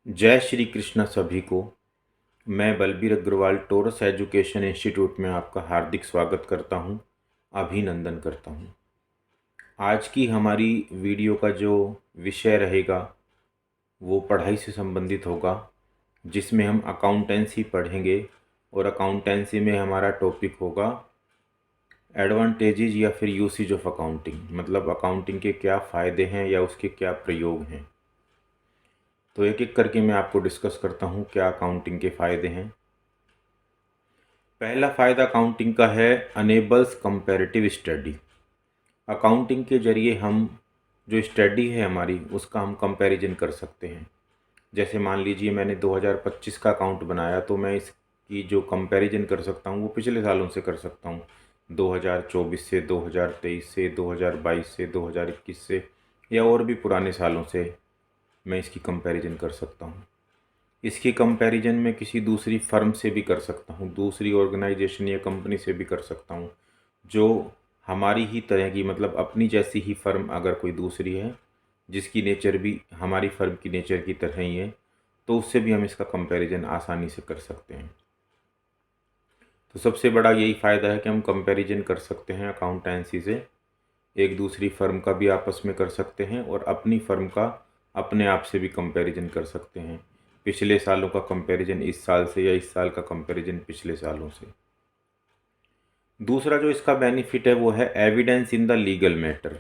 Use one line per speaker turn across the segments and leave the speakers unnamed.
जय श्री कृष्ण सभी को। मैं Balbir Agarwal Taurus education institute में आपका हार्दिक स्वागत करता हूं, अभिनंदन करता हूं। आज की हमारी वीडियो का जो विषय रहेगा वो पढ़ाई से संबंधित होगा, जिसमें हम अकाउंटेंसी पढ़ेंगे और अकाउंटेंसी में हमारा टॉपिक होगा एडवांटेजेस या फिर यूसेज ऑफ अकाउंटिंग, मतलब अकाउंटिंग के क्या फ़ायदे हैं या उसके क्या प्रयोग हैं। तो एक एक करके मैं आपको डिस्कस करता हूँ क्या अकाउंटिंग के फ़ायदे हैं। पहला फ़ायदा अकाउंटिंग का है अनेबल्स कंपैरेटिव स्टडी। अकाउंटिंग के ज़रिए हम जो स्टडी है हमारी उसका हम कंपैरिजन कर सकते हैं। जैसे मान लीजिए मैंने 2025 का अकाउंट बनाया तो मैं इसकी जो कंपैरिजन कर सकता हूँ वो पिछले सालों से कर सकता हूँ, 2024 से, 2023 से, 2022 से, 2021 से या और भी पुराने सालों से मैं इसकी कंपैरिजन कर सकता हूँ। इसकी कंपैरिजन मैं किसी दूसरी फर्म से भी कर सकता हूँ, दूसरी ऑर्गेनाइजेशन या कंपनी से भी कर सकता हूँ जो हमारी ही तरह की, मतलब अपनी जैसी ही फर्म अगर कोई दूसरी है जिसकी नेचर भी हमारी फर्म की नेचर की तरह ही है, तो उससे भी हम इसका कंपैरिजन आसानी से कर सकते हैं। तो सबसे बड़ा यही फ़ायदा है कि हम कंपैरिजन कर सकते हैं अकाउंटेंसी से, एक दूसरी फर्म का भी आपस में कर सकते हैं और अपनी फर्म का अपने आप से भी कंपैरिजन कर सकते हैं। पिछले सालों का कंपैरिजन इस साल से या इस साल का कंपैरिजन पिछले सालों से। दूसरा जो इसका बेनिफिट है वो है evidence in the legal matter.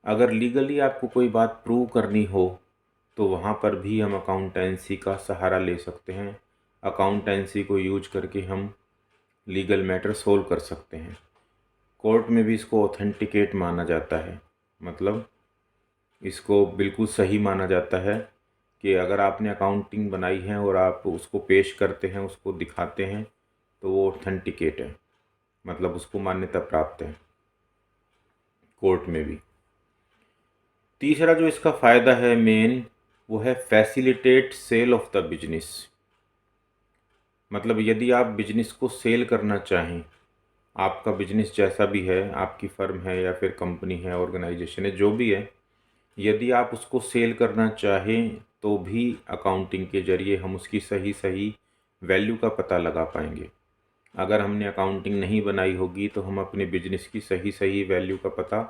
अगर लीगली आपको कोई बात प्रूव करनी हो तो वहाँ पर भी हम अकाउंटेंसी का सहारा ले सकते हैं। अकाउंटेंसी को यूज करके हम लीगल मैटर सोल्व कर सकते हैं। कोर्ट में भी इसको ऑथेंटिकेट माना जाता है, मतलब इसको बिल्कुल सही माना जाता है कि अगर आपने अकाउंटिंग बनाई है और आप उसको पेश करते हैं, उसको दिखाते हैं, तो वो ऑथेंटिकेट है, मतलब उसको मान्यता प्राप्त है कोर्ट में भी। तीसरा जो इसका फ़ायदा है मेन, वो है facilitate sale of the business. मतलब यदि आप बिजनेस को सेल करना चाहें, आपका बिजनेस जैसा भी है, आपकी फर्म है या फिर कंपनी है, ऑर्गेनाइजेशन है, जो भी है, यदि आप उसको सेल करना चाहें तो भी अकाउंटिंग के ज़रिए हम उसकी सही सही वैल्यू का पता लगा पाएंगे। अगर हमने अकाउंटिंग नहीं बनाई होगी तो हम अपने बिजनेस की सही सही वैल्यू का पता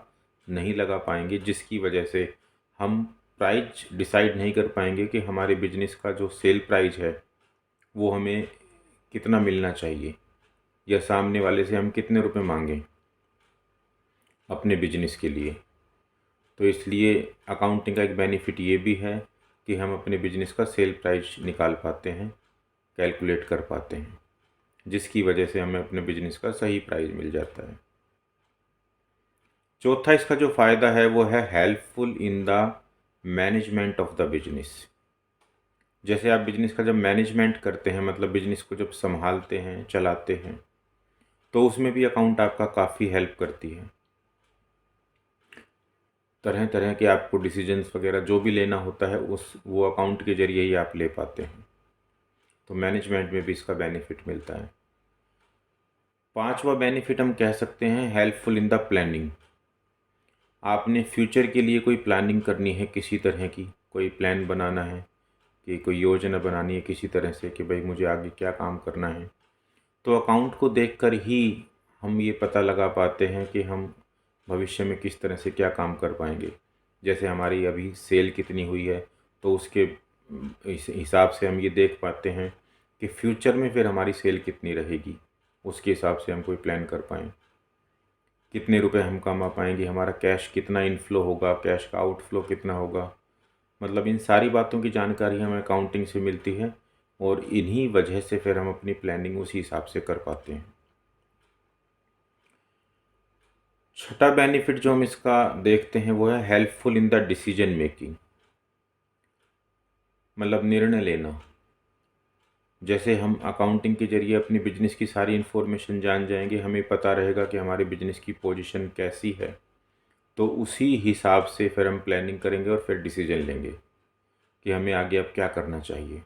नहीं लगा पाएंगे, जिसकी वजह से हम प्राइस डिसाइड नहीं कर पाएंगे कि हमारे बिजनेस का जो सेल प्राइस है वो हमें कितना मिलना चाहिए या सामने वाले से हम कितने रुपए मांगें अपने बिजनेस के लिए। तो इसलिए अकाउंटिंग का एक बेनिफिट ये भी है कि हम अपने बिजनेस का सेल प्राइस निकाल पाते हैं, कैलकुलेट कर पाते हैं, जिसकी वजह से हमें अपने बिजनेस का सही प्राइस मिल जाता है। चौथा इसका जो फ़ायदा है वो है helpful in the management of the business. जैसे आप बिजनेस का जब मैनेजमेंट करते हैं, मतलब बिजनेस को जब संभालते हैं, चलाते हैं, तो उसमें भी अकाउंट आपका काफ़ी हेल्प करती है। तरह तरह के आपको डिसीजंस वगैरह जो भी लेना होता है उस वो अकाउंट के ज़रिए ही आप ले पाते हैं। तो मैनेजमेंट में भी इसका बेनिफिट मिलता है। पांचवा बेनिफिट हम कह सकते हैं हेल्पफुल इन द प्लानिंग। आपने फ्यूचर के लिए कोई प्लानिंग करनी है, किसी तरह की कोई प्लान बनाना है कि कोई योजना बनानी है किसी तरह से कि भाई मुझे आगे क्या काम करना है, तो अकाउंट को देखकर ही हम ये पता लगा पाते हैं कि हम भविष्य में किस तरह से क्या काम कर पाएंगे। जैसे हमारी अभी सेल कितनी हुई है, तो उसके इस हिसाब से हम ये देख पाते हैं कि फ्यूचर में फिर हमारी सेल कितनी रहेगी, उसके हिसाब से हम कोई प्लान कर पाएँ। कितने रुपए हम कमा पाएंगे, हमारा कैश कितना इनफ्लो होगा, कैश का आउटफ्लो कितना होगा, मतलब इन सारी बातों की जानकारी हमें अकाउंटिंग से मिलती है और इन्हीं वजह से फिर हम अपनी प्लानिंग उसी हिसाब से कर पाते हैं। छठा बेनिफिट जो हम इसका देखते हैं वो है helpful in the decision making, मतलब निर्णय लेना। जैसे हम अकाउंटिंग के ज़रिए अपनी बिजनेस की सारी इन्फॉर्मेशन जान जाएंगे, हमें पता रहेगा कि हमारे बिजनेस की पोजीशन कैसी है, तो उसी हिसाब से फिर हम प्लानिंग करेंगे और फिर डिसीजन लेंगे कि हमें आगे अब क्या करना चाहिए।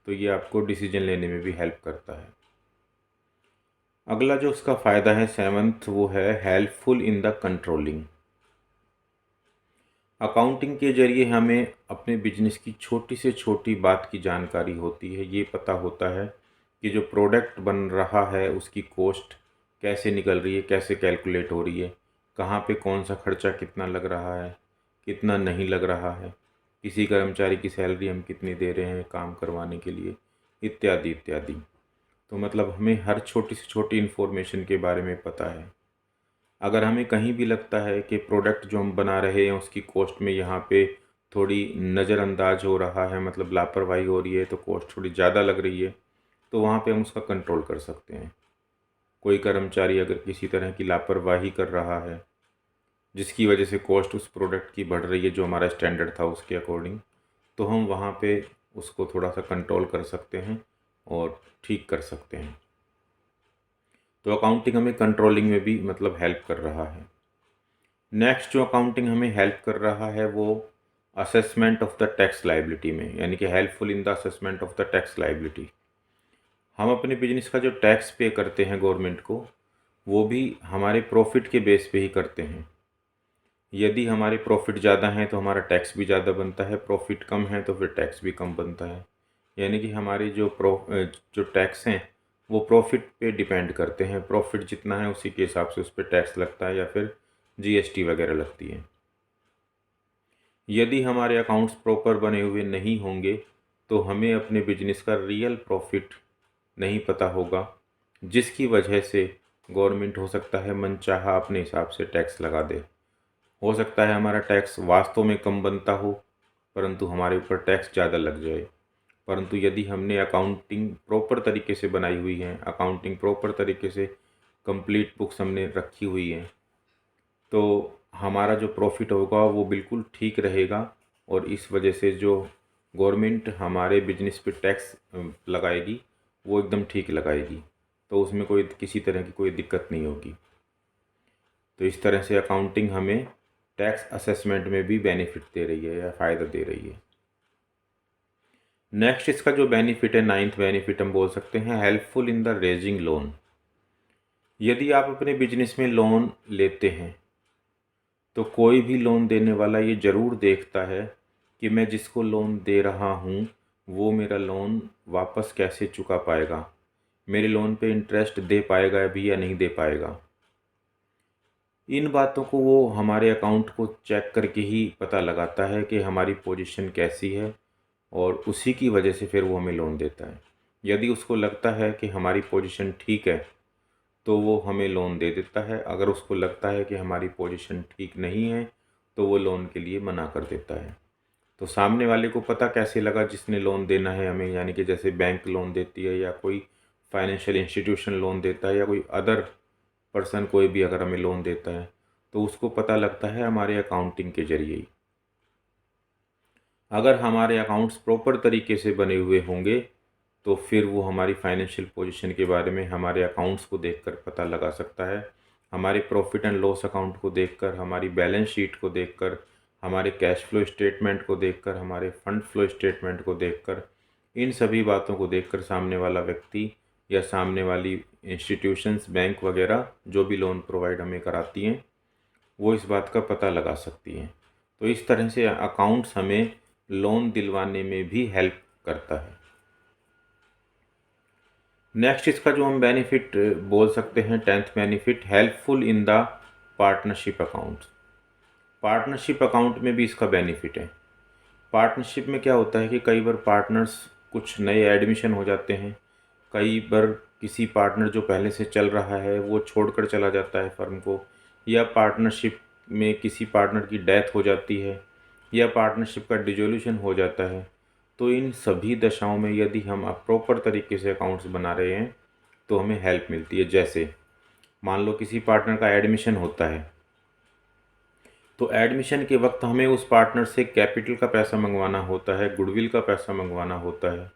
तो ये आपको डिसीजन लेने में भी हेल्प करता है। अगला जो उसका फ़ायदा है सेवन्थ, वो है helpful in the controlling. Accounting के ज़रिए हमें अपने बिजनेस की छोटी से छोटी बात की जानकारी होती है। ये पता होता है कि जो प्रोडक्ट बन रहा है उसकी कॉस्ट कैसे निकल रही है, कैसे कैलकुलेट हो रही है, कहाँ पे कौन सा खर्चा कितना लग रहा है, कितना नहीं लग रहा है, किसी कर्मचारी की सैलरी हम कितनी दे रहे हैं काम करवाने के लिए, इत्यादि इत्यादि। तो मतलब हमें हर छोटी से छोटी इन्फॉर्मेशन के बारे में पता है। अगर हमें कहीं भी लगता है कि प्रोडक्ट जो हम बना रहे हैं उसकी कॉस्ट में यहाँ पे थोड़ी नज़रअंदाज हो रहा है, मतलब लापरवाही हो रही है, तो कॉस्ट थोड़ी ज़्यादा लग रही है, तो वहाँ पे हम उसका कंट्रोल कर सकते हैं। कोई कर्मचारी अगर किसी तरह की लापरवाही कर रहा है जिसकी वजह से कॉस्ट उस प्रोडक्ट की बढ़ रही है जो हमारा स्टैंडर्ड था उसके अकॉर्डिंग, तो हम वहाँ पे उसको थोड़ा सा कंट्रोल कर सकते हैं और ठीक कर सकते हैं। तो अकाउंटिंग हमें कंट्रोलिंग में भी मतलब हेल्प कर रहा है। नेक्स्ट जो अकाउंटिंग हमें हेल्प कर रहा है वो assessment of the tax liability में, यानी कि helpful in the assessment of the tax liability. हम अपने बिजनेस का जो टैक्स पे करते हैं गवर्नमेंट को, वो भी हमारे प्रॉफिट के बेस पे ही करते हैं। यदि हमारे प्रॉफिट ज़्यादा हैं तो हमारा टैक्स भी ज़्यादा बनता है, प्रॉफिट कम है तो फिर टैक्स भी कम बनता है। यानी कि हमारे जो टैक्स हैं वो प्रॉफिट पे डिपेंड करते हैं। प्रॉफिट जितना है उसी के हिसाब से उस पर टैक्स लगता है या फिर जीएसटी वगैरह लगती है। यदि हमारे अकाउंट्स प्रॉपर बने हुए नहीं होंगे तो हमें अपने बिजनेस का रियल प्रॉफिट नहीं पता होगा, जिसकी वजह से गवर्नमेंट हो सकता है मनचाहा अपने हिसाब से टैक्स लगा दे। हो सकता है हमारा टैक्स वास्तव में कम बनता हो परंतु हमारे ऊपर टैक्स ज़्यादा लग जाए। परंतु यदि हमने अकाउंटिंग प्रॉपर तरीके से बनाई हुई है, अकाउंटिंग प्रॉपर तरीके से कंप्लीट बुक्स हमने रखी हुई हैं, तो हमारा जो प्रॉफिट होगा वो बिल्कुल ठीक रहेगा। और इस वजह से जो गवर्नमेंट हमारे बिजनेस पे टैक्स लगाएगी वो एकदम ठीक लगाएगी, तो उसमें कोई किसी तरह की कोई दिक्कत नहीं होगी। तो इस तरह से अकाउंटिंग हमें टैक्स असेसमेंट में भी बेनिफिट दे रही है या फ़ायदा दे रही है। नेक्स्ट इसका जो बेनिफिट है, नाइन्थ बेनिफिट हम बोल सकते हैं helpful in the raising loan. यदि आप अपने बिजनेस में लोन लेते हैं तो कोई भी लोन देने वाला ये ज़रूर देखता है कि मैं जिसको लोन दे रहा हूँ वो मेरा लोन वापस कैसे चुका पाएगा, मेरे लोन पे इंटरेस्ट दे पाएगा भी या नहीं दे पाएगा। इन बातों को वो हमारे अकाउंट को चेक करके ही पता लगाता है कि हमारी पोजीशन कैसी है और उसी की वजह से फिर वो हमें लोन देता है। यदि उसको लगता है कि हमारी पोजीशन ठीक है तो वो हमें लोन दे देता है। अगर उसको लगता है कि हमारी पोजीशन ठीक नहीं है तो वो लोन के लिए मना कर देता है। तो सामने वाले को पता कैसे लगा जिसने लोन देना है हमें, यानी कि जैसे बैंक लोन देती है या कोई फाइनेंशियल इंस्टीट्यूशन लोन देता है या कोई अदर पर्सन कोई भी अगर हमें लोन देता है तो उसको पता लगता है हमारे अकाउंटिंग के ज़रिए ही। अगर हमारे अकाउंट्स प्रॉपर तरीके से बने हुए होंगे तो फिर वो हमारी फाइनेंशियल पोजीशन के बारे में हमारे अकाउंट्स को देखकर पता लगा सकता है। हमारे प्रॉफिट एंड लॉस अकाउंट को देखकर, हमारी बैलेंस शीट को देखकर, हमारे कैश फ्लो स्टेटमेंट को देखकर, हमारे फंड फ्लो स्टेटमेंट को देखकर, इन सभी बातों को देखकर सामने वाला व्यक्ति या सामने वाली इंस्टीट्यूशंस, बैंक वगैरह जो भी लोन प्रोवाइड हमें कराती हैं, वो इस बात का पता लगा सकती हैं। तो इस तरह से अकाउंट्स हमें लोन दिलवाने में भी हेल्प करता है। नेक्स्ट इसका जो हम बेनिफिट बोल सकते हैं, tenth benefit helpful in the partnership account. Partnership account में भी इसका बेनिफिट है। पार्टनरशिप में क्या होता है कि कई बार पार्टनर्स कुछ नए एडमिशन हो जाते हैं, कई बार किसी पार्टनर जो पहले से चल रहा है वो छोड़कर चला जाता है फर्म को, या पार्टनरशिप में किसी पार्टनर की डेथ हो जाती है या पार्टनरशिप का डिसोल्यूशन हो जाता है। तो इन सभी दशाओं में यदि हम प्रॉपर तरीके से अकाउंट्स बना रहे हैं तो हमें हेल्प मिलती है। जैसे मान लो किसी पार्टनर का एडमिशन होता है तो एडमिशन के वक्त हमें उस पार्टनर से कैपिटल का पैसा मंगवाना होता है, गुडविल का पैसा मंगवाना होता है।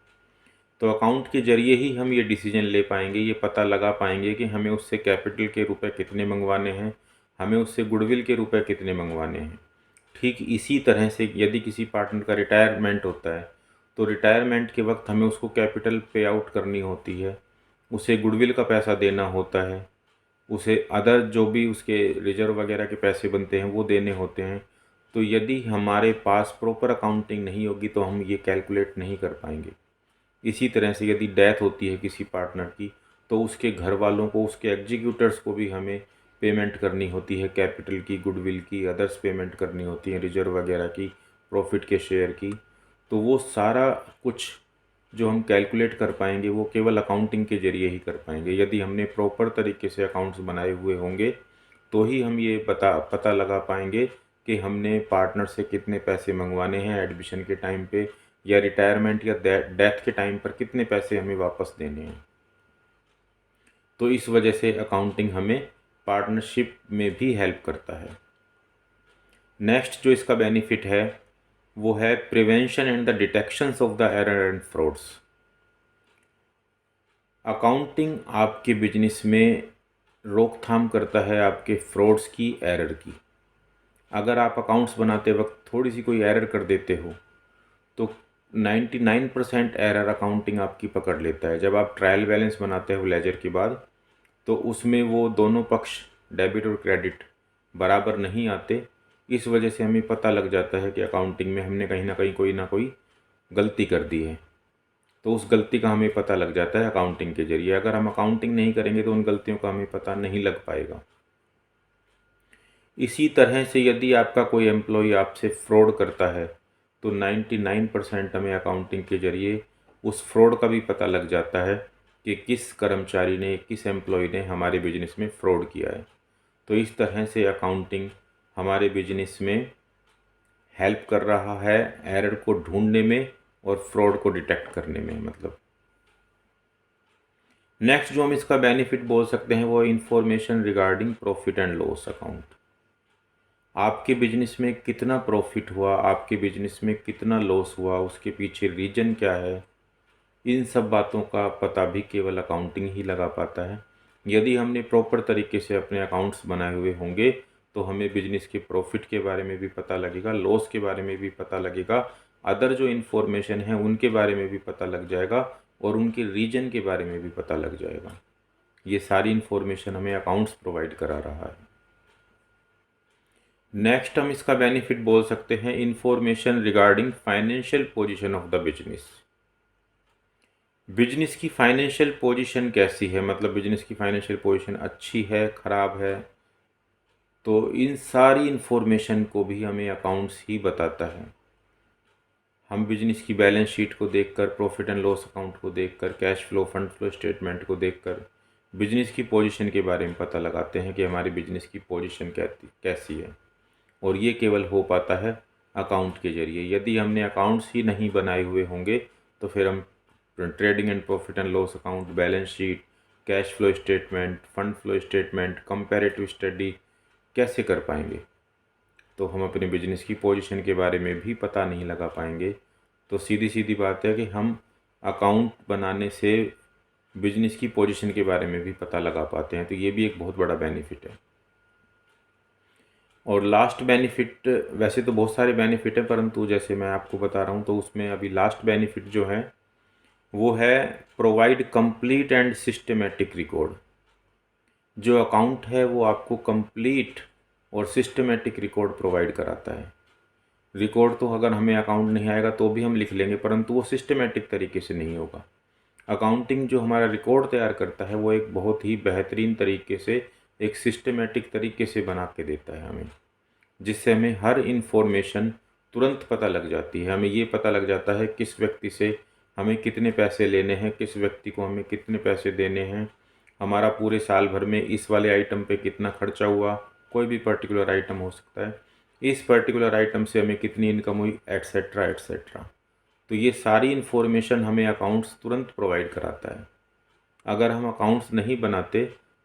तो अकाउंट के ज़रिए ही हम ये डिसीजन ले पाएंगे, ये पता लगा पाएंगे कि हमें उससे कैपिटल के रुपए कितने मंगवाने हैं, हमें उससे गुडविल के रुपए कितने मंगवाने हैं। ठीक इसी तरह से यदि किसी पार्टनर का रिटायरमेंट होता है तो रिटायरमेंट के वक्त हमें उसको कैपिटल पे आउट करनी होती है, उसे गुडविल का पैसा देना होता है, उसे अदर जो भी उसके रिजर्व वगैरह के पैसे बनते हैं वो देने होते हैं। तो यदि हमारे पास प्रॉपर अकाउंटिंग नहीं होगी तो हम ये कैलकुलेट नहीं कर पाएंगे। इसी तरह से यदि डेथ होती है किसी पार्टनर की, तो उसके घर वालों को, उसके एग्जीक्यूटर्स को भी हमें पेमेंट करनी होती है, कैपिटल की, गुडविल की, अदर्स पेमेंट करनी होती है, रिजर्व वगैरह की, प्रॉफिट के शेयर की। तो वो सारा कुछ जो हम कैलकुलेट कर पाएंगे वो केवल अकाउंटिंग के ज़रिए ही कर पाएंगे। यदि हमने प्रॉपर तरीके से अकाउंट्स बनाए हुए होंगे तो ही हम ये पता लगा पाएंगे कि हमने पार्टनर से कितने पैसे मंगवाने हैं एडमिशन के टाइम पे, या रिटायरमेंट या डेथ के टाइम पर कितने पैसे हमें वापस देने हैं। तो इस वजह से अकाउंटिंग हमें पार्टनरशिप में भी हेल्प करता है। नेक्स्ट जो इसका बेनिफिट है वो है prevention and the detections of the error and frauds. Accounting आपके बिजनेस में रोकथाम करता है आपके फ्रॉड्स की, एरर की। अगर आप अकाउंट्स बनाते वक्त थोड़ी सी कोई एरर कर देते हो तो 99% एरर अकाउंटिंग आपकी पकड़ लेता है। जब आप ट्रायल बैलेंस बनाते हो लेजर के बाद, तो उसमें वो दोनों पक्ष, डेबिट और क्रेडिट, बराबर नहीं आते। इस वजह से हमें पता लग जाता है कि अकाउंटिंग में हमने कहीं ना कोई गलती कर दी है। तो उस गलती का हमें पता लग जाता है अकाउंटिंग के ज़रिए। अगर हम अकाउंटिंग नहीं करेंगे तो उन गलतियों का हमें पता नहीं लग पाएगा। इसी तरह से यदि आपका कोई एम्प्लॉय आपसे फ्रॉड करता है तो 99% हमें अकाउंटिंग के ज़रिए उस फ्रॉड का भी पता लग जाता है कि किस कर्मचारी ने, किस एम्प्लॉय ने हमारे बिजनेस में फ्रॉड किया है। तो इस तरह से अकाउंटिंग हमारे बिजनेस में हेल्प कर रहा है एरर को ढूंढने में और फ्रॉड को डिटेक्ट करने में। मतलब नेक्स्ट जो हम इसका बेनिफिट बोल सकते हैं वो information regarding profit and loss account. आपके बिजनेस में कितना प्रॉफिट हुआ, आपके बिजनेस में कितना लॉस हुआ, उसके पीछे रीजन क्या है, इन सब बातों का पता भी केवल अकाउंटिंग ही लगा पाता है। यदि हमने प्रॉपर तरीके से अपने अकाउंट्स बनाए हुए होंगे तो हमें बिजनेस के प्रॉफिट के बारे में भी पता लगेगा, लॉस के बारे में भी पता लगेगा, अदर जो इन्फॉर्मेशन है उनके बारे में भी पता लग जाएगा और उनके रीजन के बारे में भी पता लग जाएगा। ये सारी इन्फॉर्मेशन हमें अकाउंट्स प्रोवाइड करा रहा है। नेक्स्ट हम इसका बेनिफिट बोल सकते हैं information regarding financial position of the business. Business की फाइनेंशियल पोजीशन कैसी है, मतलब बिजनेस की फाइनेंशियल पोजीशन अच्छी है, ख़राब है, तो इन सारी इन्फॉर्मेशन को भी हमें अकाउंट्स ही बताता है। हम बिजनेस की बैलेंस शीट को देखकर, प्रॉफिट एंड लॉस अकाउंट को देखकर, cash flow, fund flow statement को देखकर बिजनेस की पोजीशन के बारे में पता लगाते हैं कि हमारी बिजनेस की पोजीशन कैसी है। और ये केवल हो पाता है अकाउंट के ज़रिए। यदि हमने अकाउंट्स ही नहीं बनाए हुए होंगे तो फिर हम trading and profit and loss account, balance sheet, cash flow statement, fund flow statement, comparative study कैसे कर पाएंगे। तो हम अपने बिजनेस की पोजीशन के बारे में भी पता नहीं लगा पाएंगे। तो सीधी सीधी बात है कि हम अकाउंट बनाने से बिजनेस की पोजीशन के बारे में भी पता लगा पाते हैं। तो ये भी एक बहुत बड़ा बेनिफिट है। और लास्ट बेनिफिट, वैसे तो बहुत सारे बेनिफिट हैं परंतु जैसे मैं आपको बता रहा हूँ तो उसमें अभी लास्ट बेनिफिट जो है वो है provide complete and systematic record. जो अकाउंट है वो आपको कंप्लीट और सिस्टमेटिक रिकॉर्ड प्रोवाइड कराता है। रिकॉर्ड तो अगर हमें अकाउंट नहीं आएगा तो भी हम लिख लेंगे परंतु वो सिस्टमेटिक तरीके से नहीं होगा। अकाउंटिंग जो हमारा रिकॉर्ड तैयार करता है वो एक बहुत ही बेहतरीन तरीके से, एक सिस्टमेटिक तरीके से बना के देता है हमें, जिससे हमें हर इन्फॉर्मेशन तुरंत पता लग जाती है। हमें ये पता लग जाता है किस व्यक्ति से हमें कितने पैसे लेने हैं, किस व्यक्ति को हमें कितने पैसे देने हैं, हमारा पूरे साल भर में इस वाले आइटम पे कितना खर्चा हुआ, कोई भी पर्टिकुलर आइटम हो सकता है, इस पर्टिकुलर आइटम से हमें कितनी इनकम हुई, एट्सेट्रा एट्सेट्रा। तो ये सारी इन्फॉर्मेशन हमें अकाउंट्स तुरंत प्रोवाइड कराता है। अगर हम अकाउंट्स नहीं बनाते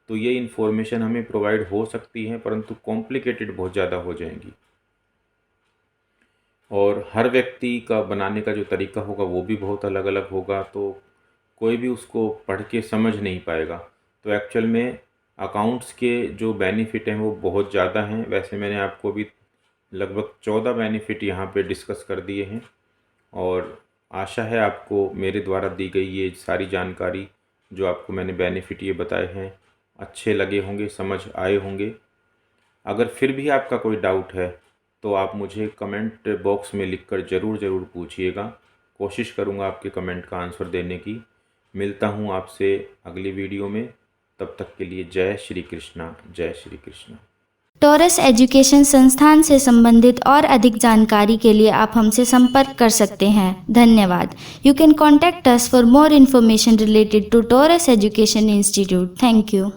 तो ये इन्फॉर्मेशन हमें प्रोवाइड हो सकती है परंतु कॉम्प्लिकेटेड बहुत ज़्यादा हो जाएंगी और हर व्यक्ति का बनाने का जो तरीका होगा वो भी बहुत अलग अलग होगा, तो कोई भी उसको पढ़ के समझ नहीं पाएगा। तो एक्चुअल में अकाउंट्स के जो बेनिफिट हैं वो बहुत ज़्यादा हैं। वैसे मैंने आपको भी लगभग 14 बेनिफिट यहाँ पे डिस्कस कर दिए हैं और आशा है आपको मेरे द्वारा दी गई ये सारी जानकारी, जो आपको मैंने बेनिफिट ये बताए हैं, अच्छे लगे होंगे, समझ आए होंगे। अगर फिर भी आपका कोई डाउट है तो आप मुझे कमेंट बॉक्स में लिखकर ज़रूर पूछिएगा। कोशिश करूँगा आपके कमेंट का आंसर देने की। मिलता हूँ आपसे अगली वीडियो में, तब तक के लिए जय श्री कृष्णा, जय श्री कृष्णा।
टॉरस एजुकेशन संस्थान से संबंधित और अधिक जानकारी के लिए आप हमसे संपर्क कर सकते हैं। धन्यवाद। You can contact us for more information related to Taurus education institute. Thank you.